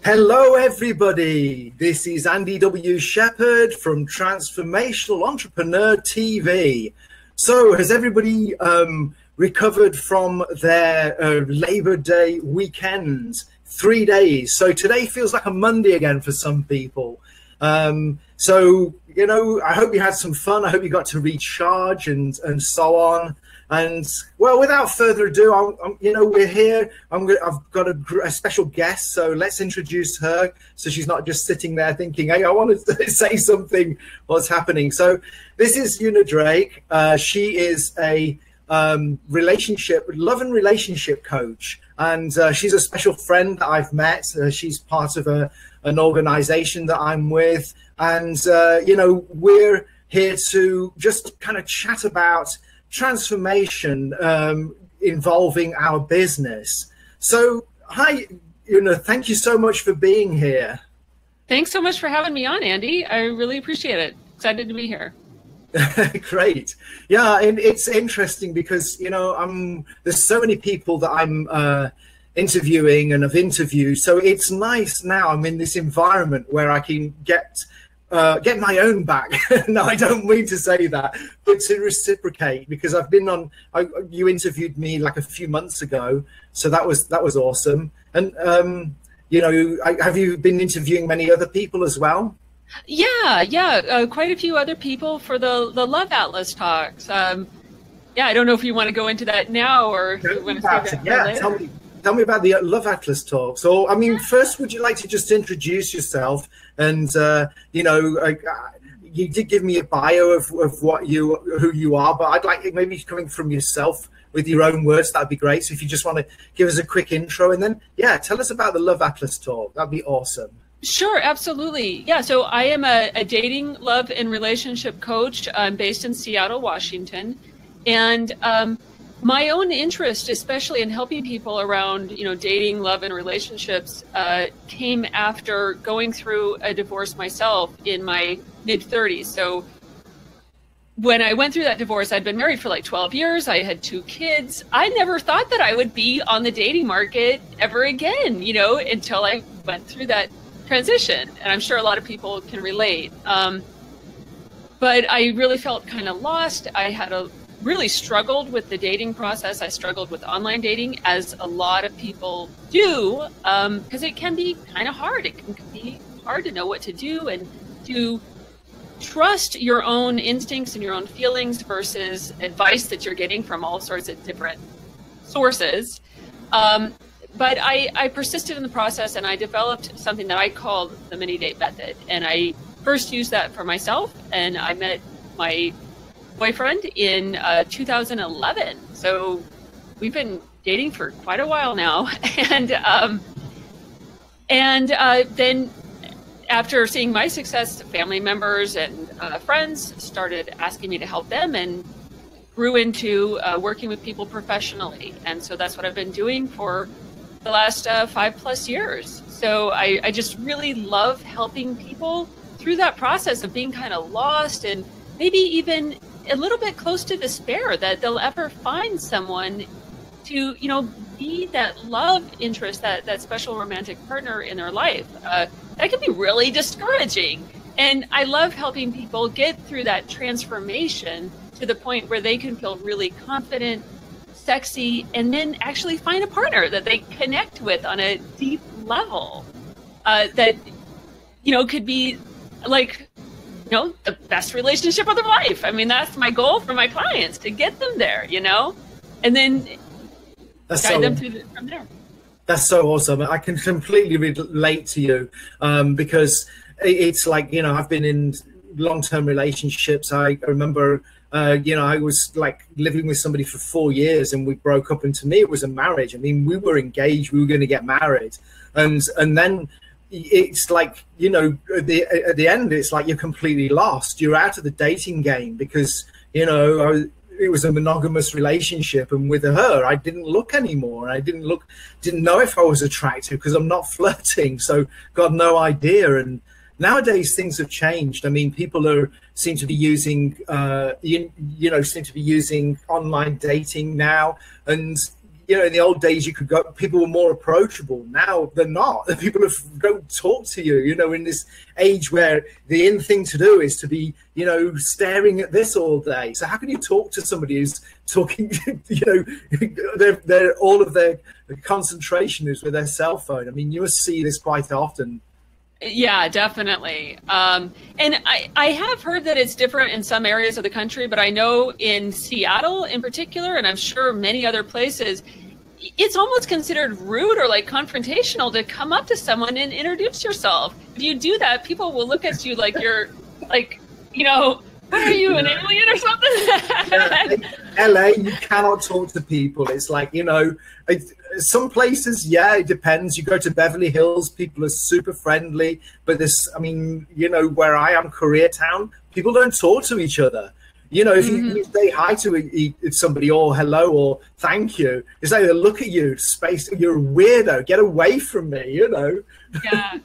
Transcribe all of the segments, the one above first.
Hello, everybody. This is Andy W. Shepherd from Transformational Entrepreneur TV. So has everybody recovered from their Labor Day weekend? 3 days. So today feels like a Monday again for some people. So, you know, I hope you had some fun. I hope you got to recharge and so on. And well, without further ado, you know, we're here. I've got a special guest, so let's introduce her, so she's not just sitting there thinking, "Hey, I want to say something. What's happening?" So this is Una Drake. She is a love and relationship coach, and she's a special friend that I've met. She's part of an organization that I'm with, and you know, we're here to just kind of chat about transformation involving our business. So hi, Una, thank you so much for being here. Thanks so much for having me on, Andy. I really appreciate it. Excited to be here. Great. Yeah, and it's interesting because, you know, there's so many people that I'm interviewing and have interviewed, so it's nice now I'm in this environment where I can get my own back. No, I don't mean to say that, but to reciprocate, because I've been on, you interviewed me like a few months ago, so that was awesome. And you know, have you been interviewing many other people as well? Yeah, quite a few other people for the Love Atlas talks. Yeah, I don't know if you want to go into that now or if you want to save that for later. Tell me about the Love Atlas talk. So, I mean, first, would you like to just introduce yourself? And, you know, you did give me a bio of who you are, but I'd like it maybe coming from yourself with your own words. That'd be great. So if you just want to give us a quick intro and then, yeah, tell us about the Love Atlas talk. That'd be awesome. Sure, absolutely. Yeah, so I am a dating, love, and relationship coach. I'm based in Seattle, Washington. And my own interest, especially in helping people around, you know, dating, love, and relationships, came after going through a divorce myself in my mid-30s. So when I went through that divorce, I'd been married for like 12 years. I had 2 kids. I never thought that I would be on the dating market ever again, you know, until I went through that transition. And I'm sure a lot of people can relate. But I really felt kind of lost. I had really struggled with the dating process. I struggled with online dating, as a lot of people do, because it can be kind of hard. It can be hard to know what to do and to trust your own instincts and your own feelings versus advice that you're getting from all sorts of different sources. But I persisted in the process, and I developed something that I called the mini date method. And I first used that for myself, and I met my boyfriend in 2011. So we've been dating for quite a while now. And then after seeing my success, family members and friends started asking me to help them, and grew into working with people professionally. And so that's what I've been doing for the last 5+ years. So I just really love helping people through that process of being kind of lost and maybe even a little bit close to despair, that they'll ever find someone to, you know, be that love interest, that special romantic partner in their life. That can be really discouraging. And I love helping people get through that transformation to the point where they can feel really confident, sexy, and then actually find a partner that they connect with on a deep level, that, you know, could be like, you know, the best relationship of their life. I mean, that's my goal for my clients, to get them there, you know, and then guide them through from there. That's so awesome. I can completely relate to you, because it's like, you know, I've been in long-term relationships. I remember, you know, I was like living with somebody for 4 years, and we broke up, and to me it was a marriage. I mean, we were engaged, we were going to get married, and then it's like, you know, at the end, it's like you're completely lost. You're out of the dating game because, you know, it was a monogamous relationship, and with her, I didn't look anymore. I didn't know if I was attractive because I'm not flirting, so got no idea. And nowadays things have changed. I mean, people seem to be using, you know, seem to be using online dating now, and you know, in the old days, you could go, people were more approachable. Now they're not. People don't talk to you, you know, in this age where the in thing to do is to be, you know, staring at this all day. So how can you talk to somebody who's talking, you know, they're all of their concentration is with their cell phone? I mean, you must see this quite often. Yeah, definitely. And I have heard that it's different in some areas of the country, but I know in Seattle in particular, and I'm sure many other places, it's almost considered rude or like confrontational to come up to someone and introduce yourself. If you do that, people will look at you like you're like, you know, what are you, an alien or something? In LA, you cannot talk to people. It's like, you know, some places, yeah, it depends. You go to Beverly Hills, people are super friendly. But this, I mean, you know, where I am, Koreatown, people don't talk to each other. You know, if you say hi to somebody or hello or thank you, it's like they look at you, space, you're a weirdo, get away from me, you know? Yeah,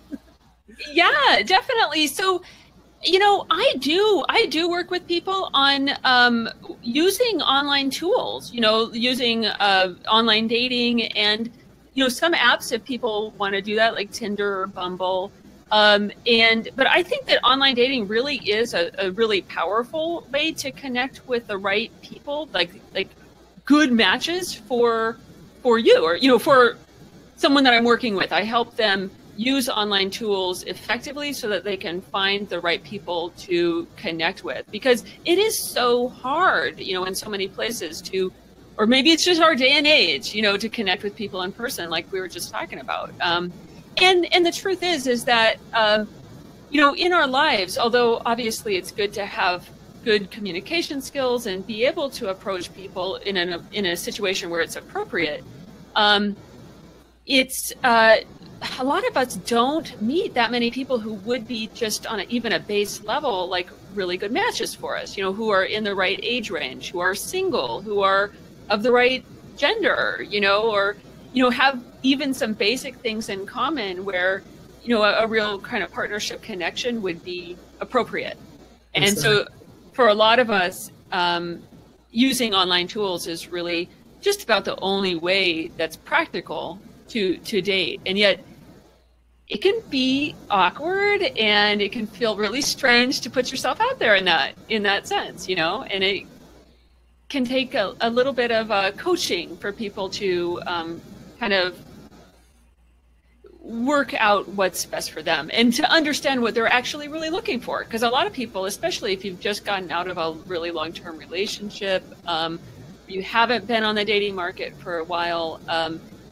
yeah, definitely. So, you know, I do work with people on using online tools, you know, using online dating and, you know, some apps if people want to do that, like Tinder or Bumble. But I think that online dating really is a really powerful way to connect with the right people, like good matches for you, or, you know, for someone that I'm working with. I help them use online tools effectively so that they can find the right people to connect with, because it is so hard, you know, in so many places to, or maybe it's just our day and age, you know, to connect with people in person, like we were just talking about. And the truth is that, you know, in our lives, although obviously it's good to have good communication skills and be able to approach people in a situation where it's appropriate, it's a lot of us don't meet that many people who would be just on even a base level, like really good matches for us, you know, who are in the right age range, who are single, who are of the right gender, you know, or, you know, have even some basic things in common where, you know, a real kind of partnership connection would be appropriate. And so for a lot of us, using online tools is really just about the only way that's practical to date. And yet it can be awkward and it can feel really strange to put yourself out there in that sense, you know, and it can take a little bit of coaching for people to kind of work out what's best for them and to understand what they're actually really looking for. Because a lot of people, especially if you've just gotten out of a really long-term relationship, you haven't been on the dating market for a while,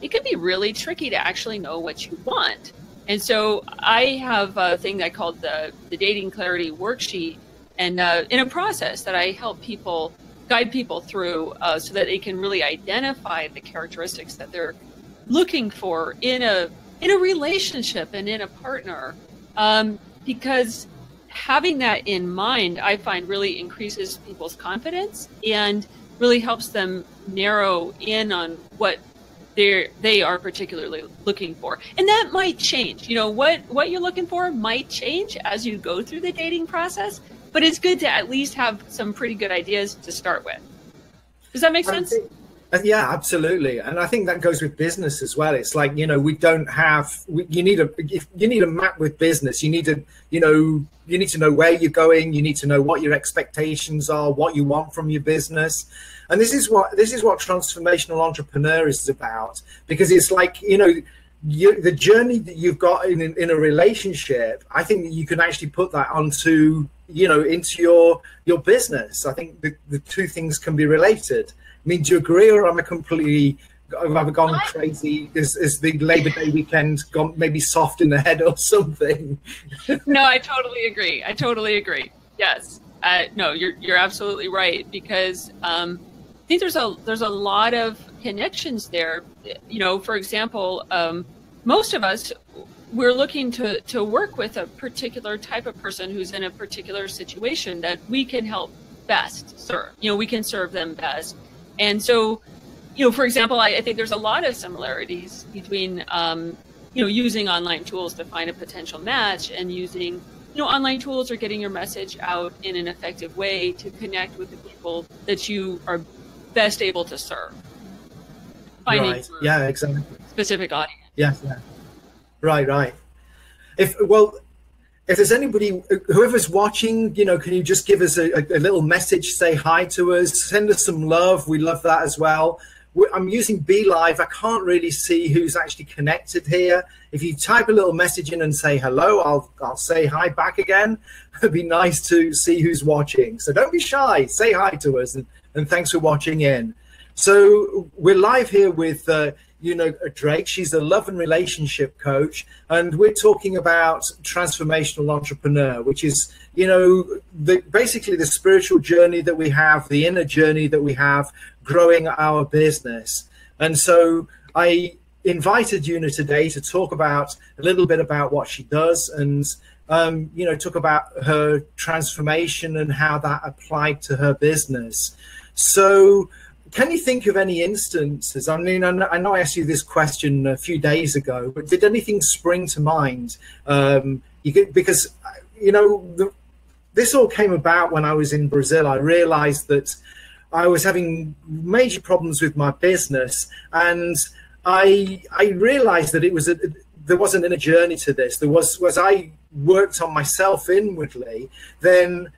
it can be really tricky to actually know what you want. And so I have a thing that I call the Dating Clarity Worksheet, and in a process that I help people, guide people through so that they can really identify the characteristics that they're looking for in a relationship and in a partner. Because having that in mind, I find really increases people's confidence and really helps them narrow in on what they are particularly looking for. And that might change. You know, what you're looking for might change as you go through the dating process, but it's good to at least have some pretty good ideas to start with. Does that make sense? Yeah, absolutely. And I think that goes with business as well. It's like, you know, you need a map with business. You need to know where you're going. You need to know what your expectations are, what you want from your business. And this is what Transformational Entrepreneur is about, because it's like, you know, the journey that you've got in a relationship, I think that you can actually put that onto, you know, into your business. I think the two things can be related. I mean, do you agree, or am I completely, have I gone crazy? Is the Labor Day weekend gone maybe soft in the head or something? No, I totally agree. Yes. No, you're absolutely right, because I think there's a lot of connections there. You know, for example, most of us, we're looking to work with a particular type of person who's in a particular situation that we can help best serve. You know, we can serve them best. And so, you know, for example, I think there's a lot of similarities between, you know, using online tools to find a potential match and using, you know, online tools or getting your message out in an effective way to connect with the people that you are best able to serve. finding Right. Yeah, exactly. specific audience. Yes. Yeah. Right. Right. If there's anybody, whoever's watching, can you just give us a little message, say hi to us, send us some love. We love that as well. I'm using Be Live. I can't really see who's actually connected here. If you type a little message in and say hello, I'll say hi back again. It'd be nice to see who's watching. So don't be shy. Say hi to us, and thanks for watching in. So we're live here with Drake. She's a love and relationship coach, and we're talking about transformational entrepreneur, which is, basically the spiritual journey that we have, the inner journey that we have, growing our business. And so I invited Una today to talk about a little bit about what she does, and talk about her transformation and how that applied to her business. So can you think of any instances? I mean, I know I asked you this question a few days ago, but did anything spring to mind? Because this all came about when I was in Brazil. I realized that I was having major problems with my business, and I realized that there wasn't a journey to this. There was I worked on myself inwardly, then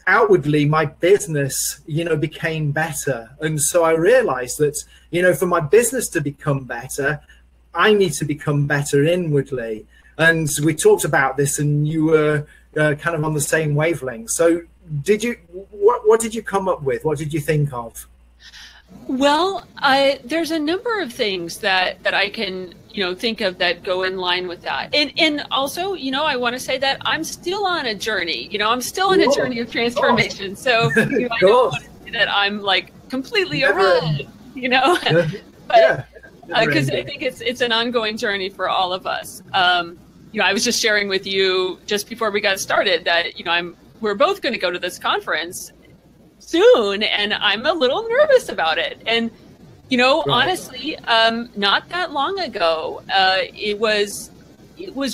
outwardly my business became better. And so I realized that for my business to become better, I need to become better inwardly. And we talked about this, and you were kind of on the same wavelength. So what did you come up with? What did you think of? Well, there's a number of things that I can think of that go in line with that, and also I want to say that I'm still on a journey. I'm still on a journey of transformation. So I don't want to say that I'm like completely arrived. But because I think it's an ongoing journey for all of us. I was just sharing with you just before we got started that we're both going to go to this conference soon, and I'm a little nervous about it. And honestly, not that long ago, it was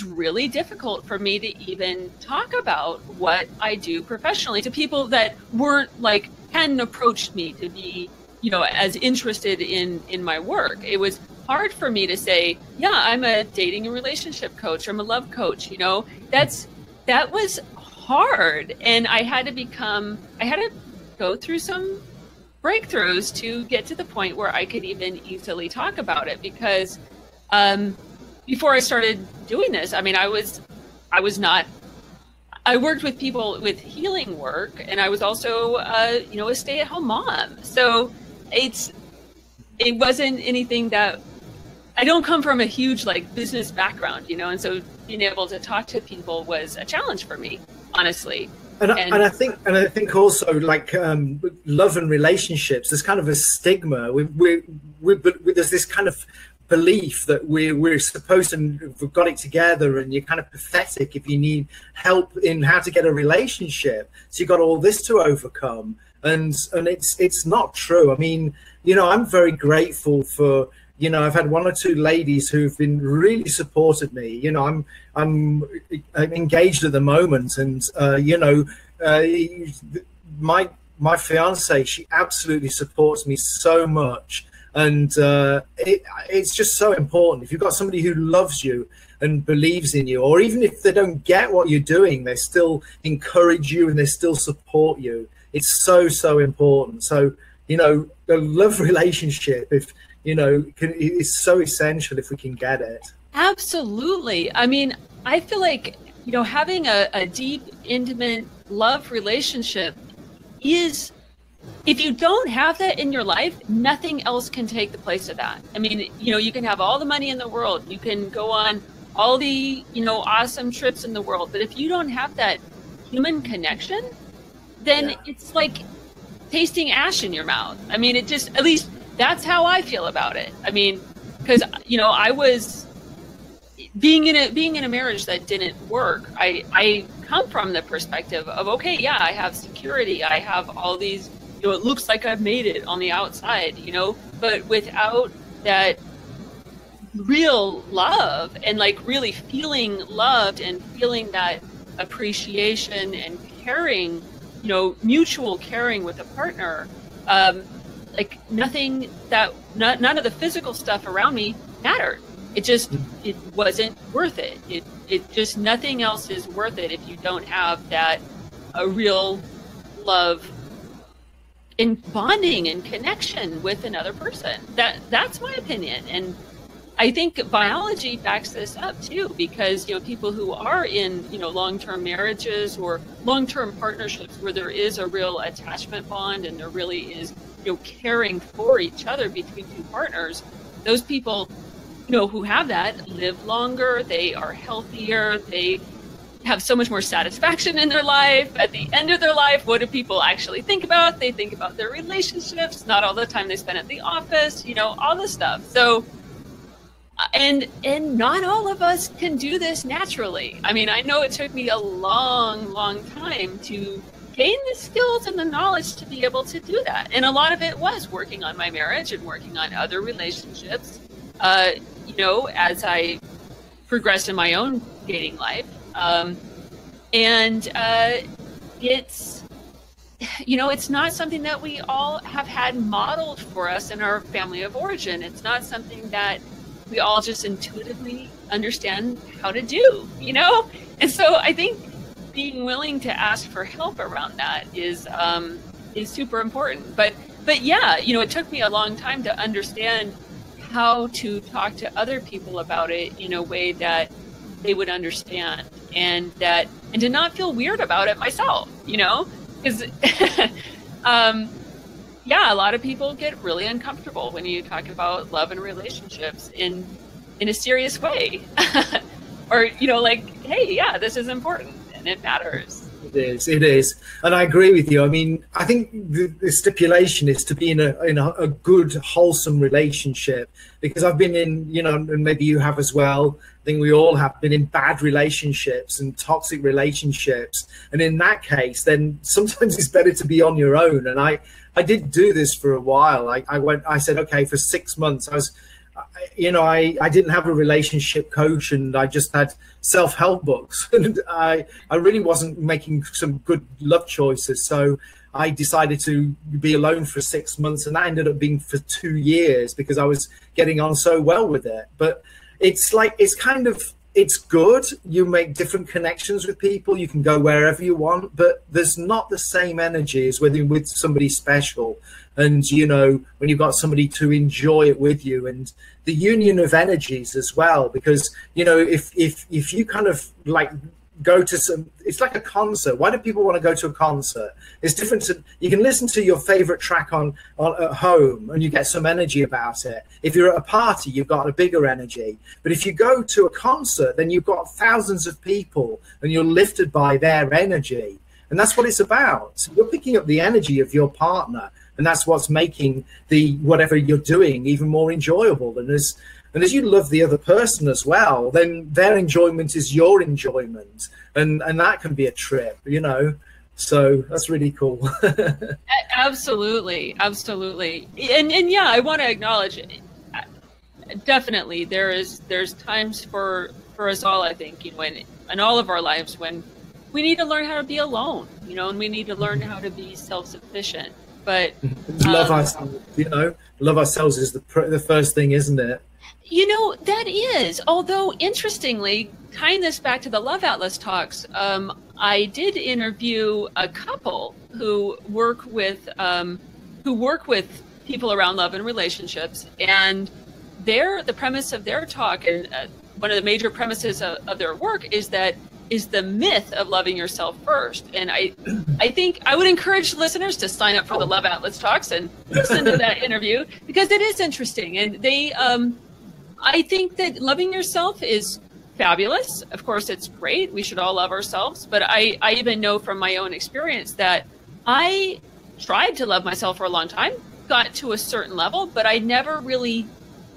really difficult for me to even talk about what I do professionally to people that hadn't approached me to be as interested in my work. It was hard for me to say, yeah, I'm a dating and relationship coach, or I'm a love coach. That was hard, and I had to go through some breakthroughs to get to the point where I could even easily talk about it. Because before I started doing this, I mean, I worked with people with healing work, and I was also a stay-at-home mom. So it wasn't anything that, I don't come from a huge business background, and so being able to talk to people was a challenge for me, honestly. And I think also love and relationships, there's kind of a stigma. There's this kind of belief that we're supposed to have got it together, and you're kind of pathetic if you need help in how to get a relationship. So you've got all this to overcome, and it's not true. I mean, I'm very grateful for. I've had one or two ladies who've been really supported me. I'm engaged at the moment, and my fiance, she absolutely supports me so much, and it's just so important. If you've got somebody who loves you and believes in you, or even if they don't get what you're doing, they still encourage you and they still support you. It's so important. So a love relationship, is so essential if we can get it. Absolutely. I mean, I feel like, having a deep, intimate love relationship is, if you don't have that in your life, nothing else can take the place of that. I mean, you can have all the money in the world, you can go on all the, awesome trips in the world, but if you don't have that human connection, then it's like tasting ash in your mouth. I mean, it just, at least that's how I feel about it. I mean, because I was being in a marriage that didn't work. I come from the perspective of, okay, yeah, I have security, I have all these, it looks like I've made it on the outside, but without that real love and really feeling loved and feeling that appreciation and caring, mutual caring with a partner, like nothing that none of the physical stuff around me mattered. It wasn't worth it. It just, nothing else is worth it if you don't have that a real love in bonding and connection with another person. That's my opinion. And I think biology backs this up too, because, you know, people who are in, you know, long-term marriages or long-term partnerships where there is a real attachment bond and there really is, you know, caring for each other between two partners, those people, you know, who have that live longer, they are healthier, they have so much more satisfaction in their life. At the end of their life, what do people actually think about? They think about their relationships, not all the time they spend at the office, you know, all this stuff. So, and not all of us can do this naturally. I mean, I know it took me a long time to gain the skills and the knowledge to be able to do that. And a lot of it was working on my marriage and working on other relationships, you know, as I progressed in my own dating life. It's, you know, it's not something that we all have had modeled for us in our family of origin. It's not something that we all just intuitively understand how to do, you know? And so I think being willing to ask for help around that is super important. But yeah, you know, it took me a long time to understand how to talk to other people about it in a way that they would understand, and to not feel weird about it myself, you know? Because yeah, a lot of people get really uncomfortable when you talk about love and relationships in a serious way. Or, you know, like, hey, yeah, this is important and it matters. It is. And I agree with you. I mean, I think the stipulation is to be in a good, wholesome relationship, because I've been in, you know, and maybe you have as well. I think we all have been in bad relationships and toxic relationships. And in that case, then sometimes it's better to be on your own. And I did do this for a while. I said, okay, for 6 months, I didn't have a relationship coach, and I just had self-help books, and I really wasn't making some good love choices. So I decided to be alone for 6 months, and that ended up being for 2 years because I was getting on so well with it. But it's like, it's good. You make different connections with people. You can go wherever you want, but there's not the same energy as when you're with somebody special. And, you know, when you've got somebody to enjoy it with you, and the union of energies as well, because, you know, if you kind of like go to it's like a concert. Why do people want to go to a concert? It's different to, you can listen to your favorite track on at home and you get some energy about it. If you're at a party, you've got a bigger energy. But if you go to a concert, then you've got thousands of people and you're lifted by their energy. And that's what it's about. So you're picking up the energy of your partner, and that's what's making whatever you're doing even more enjoyable. And as you love the other person as well, then their enjoyment is your enjoyment, and that can be a trip, you know. So that's really cool. Absolutely. And yeah, I want to acknowledge, definitely there's times for us all, I think, you know, in all of our lives when we need to learn how to be alone, you know, and we need to learn how to be self-sufficient. But love ourselves, you know, love ourselves is the first thing, isn't it? You know, that is. Although, interestingly, tying this back to the Love Atlas talks, I did interview a couple who work with people around love and relationships, and the premise of their talk, and one of the major premises of their work is the myth of loving yourself first. And I think I would encourage listeners to sign up for the Love Atlas talks and listen to that interview, because it is interesting. And they, I think that loving yourself is fabulous. Of course, it's great. We should all love ourselves. But I even know from my own experience that I tried to love myself for a long time, got to a certain level, but I never really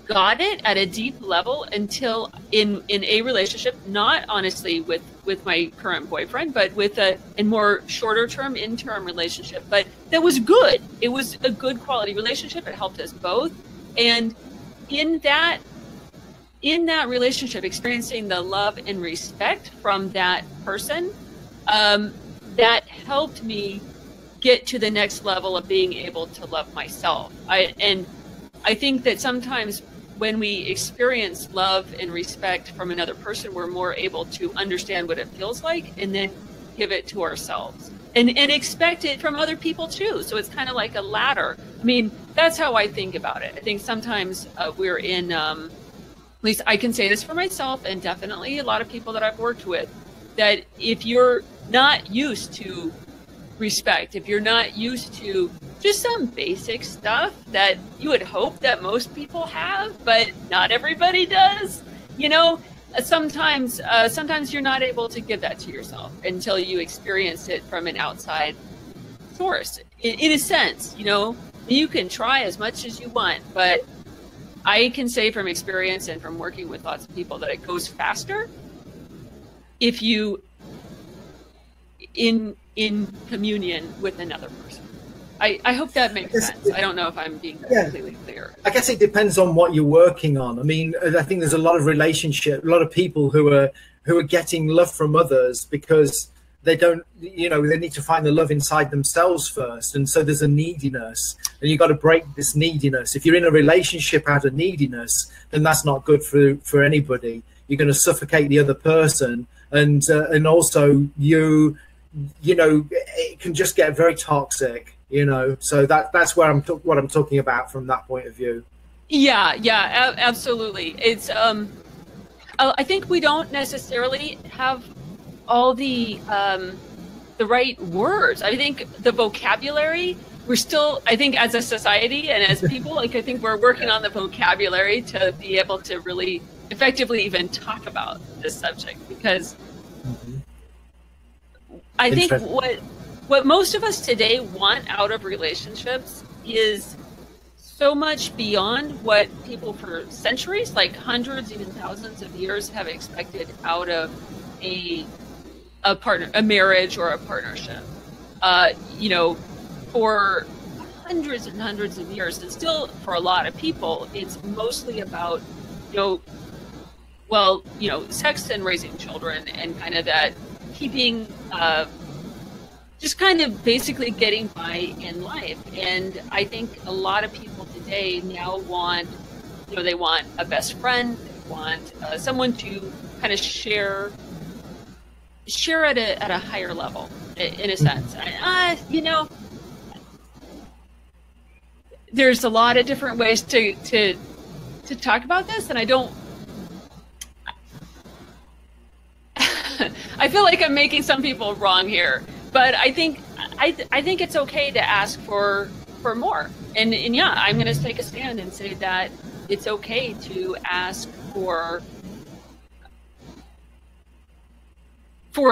got it at a deep level until in a relationship, not honestly with my current boyfriend, but with a more shorter term interim relationship, but that was good. It was a good quality relationship. It helped us both. And in that relationship, experiencing the love and respect from that person, that helped me get to the next level of being able to love myself. And I think that sometimes when we experience love and respect from another person, we're more able to understand what it feels like and then give it to ourselves and expect it from other people too. So it's kind of like a ladder. I mean, that's how I think about it. I think sometimes we're in, at least I can say this for myself and definitely a lot of people that I've worked with, that if you're not used to respect, if you're not used to just some basic stuff that you would hope that most people have, but not everybody does, you know, sometimes you're not able to give that to yourself until you experience it from an outside source. In a sense, you know, you can try as much as you want, but I can say from experience and from working with lots of people that it goes faster if you in communion with another person. I hope that makes sense. I don't know if I'm being completely clear. I guess it depends on what you're working on. I mean, I think there's a lot of people who are getting love from others because they don't, you know, they need to find the love inside themselves first. And so there's a neediness, and you've got to break this neediness. If you're in a relationship out of neediness, then that's not good for anybody. You're going to suffocate the other person. And also you know, it can just get very toxic. You know, so that's where what I'm talking about from that point of view. Yeah, absolutely. It's I think we don't necessarily have all the right words. I think the vocabulary, we're still, I think as a society and as people, like I think we're working on the vocabulary to be able to really effectively even talk about this subject, because I think what most of us today want out of relationships is so much beyond what people for centuries, like hundreds, even thousands of years, have expected out of a marriage or a partnership. You know, for hundreds and hundreds of years, and still for a lot of people, it's mostly about, sex and raising children and kind of that keeping just kind of basically getting by in life. And I think a lot of people today now want, they want a best friend, they want someone to kind of share at a higher level, in a sense. There's a lot of different ways to talk about this, and I don't. I feel like I'm making some people wrong here. But I think it's okay to ask for more. And yeah, I'm going to take a stand and say that it's okay to ask for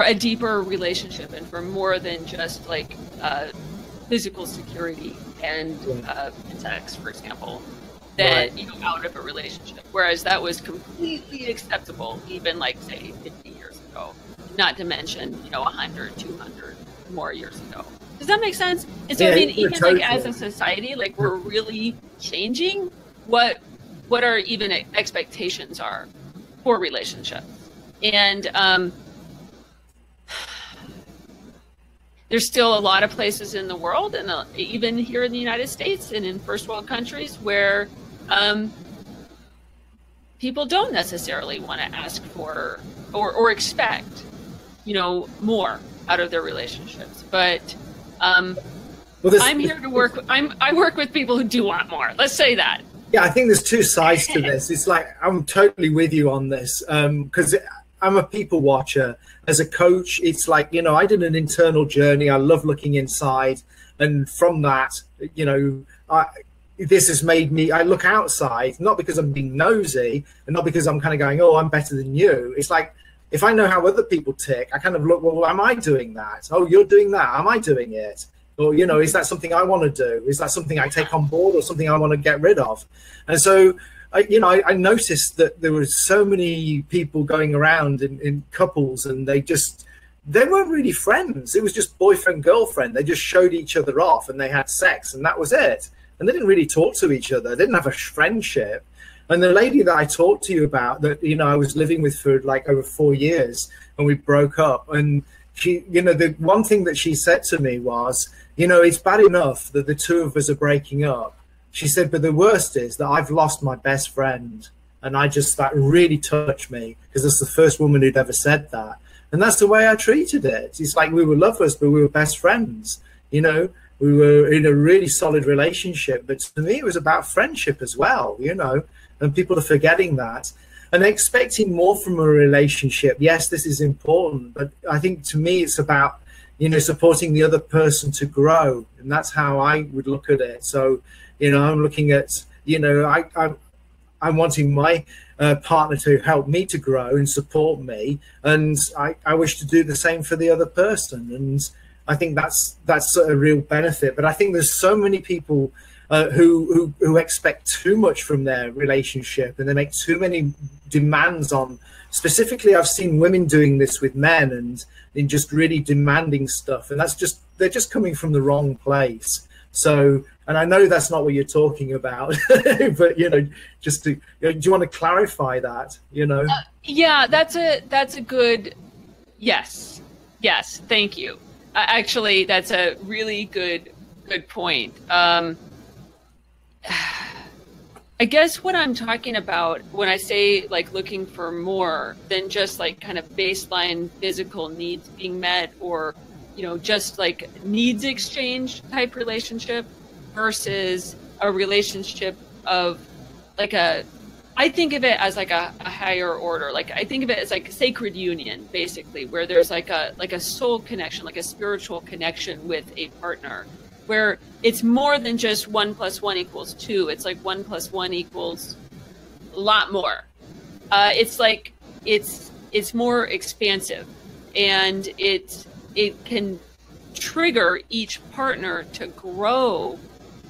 a deeper relationship and for more than just like physical security and sex, for example, that out of a relationship. Whereas that was completely acceptable even like say 50 years ago. Not to mention 100, 200 more years ago. Does that make sense? And so even totally. Like as a society, like we're really changing what our even expectations are for relationships. And there's still a lot of places in the world, and even here in the United States and in first world countries, where people don't necessarily want to ask for or expect more out of their relationships. But I'm here to work. I work with people who do want more. Let's say that. Yeah, I think there's two sides to this. It's like I'm totally with you on this because I'm a people watcher. As a coach, it's like I did an internal journey. I love looking inside, and from that, this has made me. I look outside, not because I'm being nosy, and not because I'm kind of going, "Oh, I'm better than you." It's like, if I know how other people tick, I kind of look, well, am I doing that? Oh, you're doing that. Am I doing it? Or, is that something I want to do? Is that something I take on board or something I want to get rid of? And so, I noticed that there were so many people going around in couples, and they weren't really friends. It was just boyfriend, girlfriend. They just showed each other off and they had sex and that was it. And they didn't really talk to each other. They didn't have a friendship. And the lady that I talked to you about that, I was living with for like over 4 years, and we broke up, and she, you know, the one thing that she said to me was, you know, it's bad enough that the two of us are breaking up. She said, but the worst is that I've lost my best friend. And that really touched me, because it's the first woman who'd ever said that. And that's the way I treated it. It's like we were lovers, but we were best friends. You know, we were in a really solid relationship. But to me, it was about friendship as well, you know, and people are forgetting that. And expecting more from a relationship. Yes, this is important. But I think to me, it's about, you know, supporting the other person to grow. And that's how I would look at it. So, you know, I'm looking at, you know, I'm wanting my partner to help me to grow and support me, and I wish to do the same for the other person. And I think that's a real benefit. But I think there's so many people who expect too much from their relationship, and they make too many demands on. Specifically, I've seen women doing this with men, and in just really demanding stuff, and they're just coming from the wrong place. So, and I know that's not what you're talking about, but, you know, just to, you know, do you want to clarify that, you know? Yeah, that's a good, yes. Thank you. Actually, that's a really good point. I guess what I'm talking about when I say like looking for more than just like kind of baseline physical needs being met, or, you know, just like needs exchange type relationship versus a relationship of like I think of it as like a higher order. Like I think of it as like a sacred union, basically, where there's like a soul connection, like a spiritual connection with a partner, where it's more than just 1 + 1 = 2. It's like 1 + 1 = a lot more. It's like it's more expansive, and it can trigger each partner to grow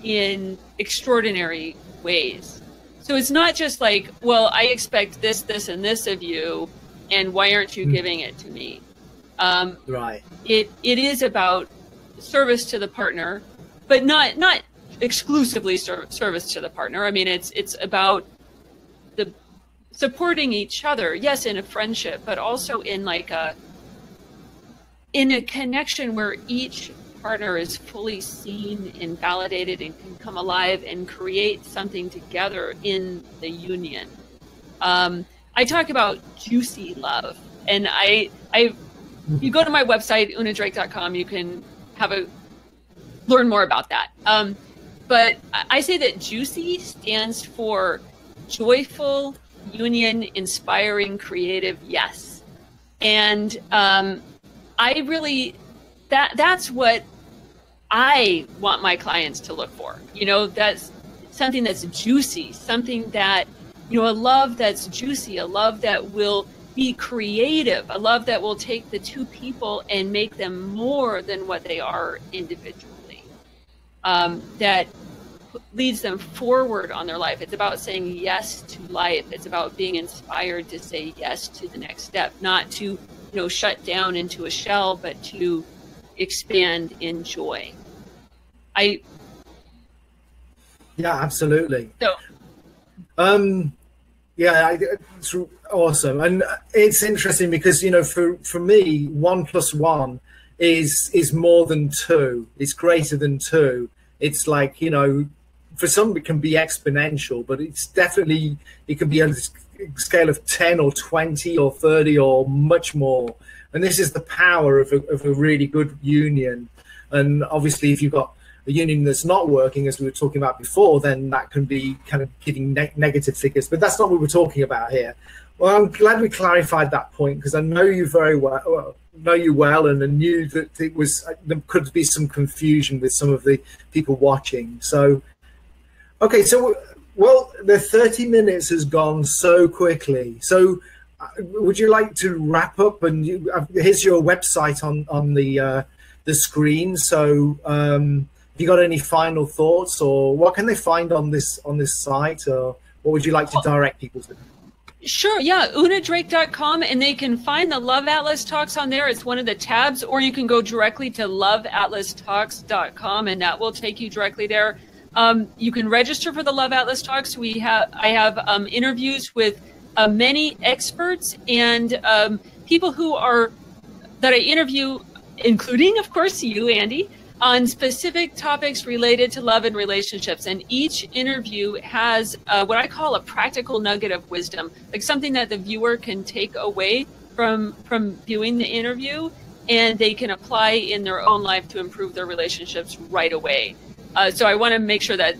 in extraordinary ways. So it's not just like, well, I expect this, this, and this of you, and why aren't you giving it to me? Right. It is about service to the partner, but not exclusively service to the partner. I mean, it's about the supporting each other, yes, in a friendship, but also in like in a connection where each partner is fully seen and validated and can come alive and create something together in the union. I talk about juicy love, and you go to my website, unadrake.com, you can learn more about that. But I say that juicy stands for joyful, union, inspiring, creative, yes. And I really, that's what I want my clients to look for. You know, that's something that's juicy, something that, you know, a love that's juicy, a love that will be creative, a love that will take the two people and make them more than what they are individually, that leads them forward on their life. It's about saying yes to life. It's about being inspired to say yes to the next step, not to, you know, shut down into a shell, but to expand in joy. Yeah, absolutely. So, yeah, it's awesome. And it's interesting because, you know, for me, 1 + 1 is more than 2. It's greater than 2. It's like, you know, for some it can be exponential, but it's definitely, it can be on a scale of 10 or 20 or 30 or much more. And this is the power of a really good union. And obviously, if you've got a union that's not working, as we were talking about before, then that can be kind of giving negative figures. But that's not what we're talking about here. Well, I'm glad we clarified that point, because I know you very well, and I knew that there could be some confusion with some of the people watching. So, okay, so, well, the 30 minutes has gone so quickly. So would you like to wrap up? And here's your website on the screen. So have you got any final thoughts, or what can they find on this site, or what would you like to direct people to? Sure, yeah, unadrake.com, and they can find the Love Atlas Talks on there. It's one of the tabs, or you can go directly to loveatlastalks.com, and that will take you directly there. You can register for the Love Atlas Talks. I have interviews with many experts and people who are that I interview, including, of course, you, Andy, on specific topics related to love and relationships. And each interview has what I call a practical nugget of wisdom, like something that the viewer can take away from viewing the interview, and they can apply in their own life to improve their relationships right away. So I want to make sure that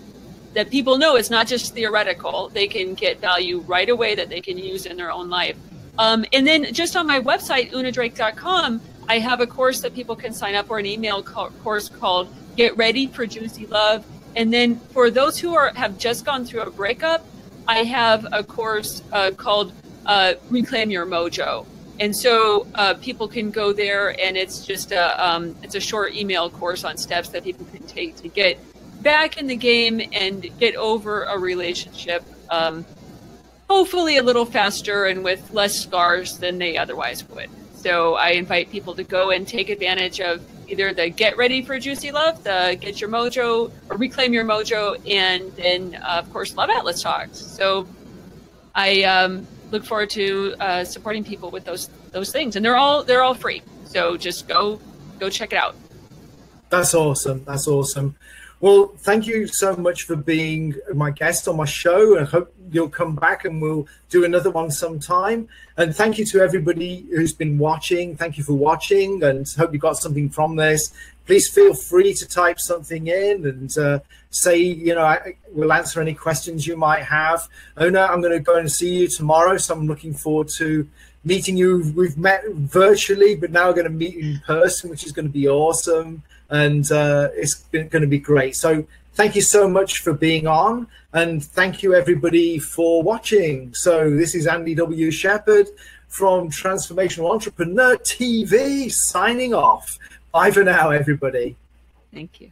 people know it's not just theoretical. They can get value right away that they can use in their own life. And then just on my website, unadrake.com, I have a course that people can sign up, or an email course called Get Ready for Juicy Love. And then for those who have just gone through a breakup, I have a course called Reclaim Your Mojo. And so people can go there, and it's just it's a short email course on steps that people can take to get back in the game and get over a relationship, hopefully a little faster and with less scars than they otherwise would. So I invite people to go and take advantage of either the Get Ready for Juicy Love, the Get Your Mojo, or Reclaim Your Mojo, and then, of course, Love Atlas Talks. So I look forward to supporting people with those things. And they're all free. So just go check it out. That's awesome. That's awesome. Well, thank you so much for being my guest on my show. I hope you'll come back and we'll do another one sometime. And thank you to everybody who's been watching. Thank you for watching, and hope you got something from this. Please feel free to type something in and say, we'll answer any questions you might have. Ona, I'm going to go and see you tomorrow, so I'm looking forward to meeting you. We've met virtually, but now we're going to meet in person, which is going to be awesome. And it's going to be great. So thank you so much for being on, and thank you everybody for watching. So this is Andy W. Shepherd from Transformational Entrepreneur TV signing off. Bye for now, everybody. Thank you.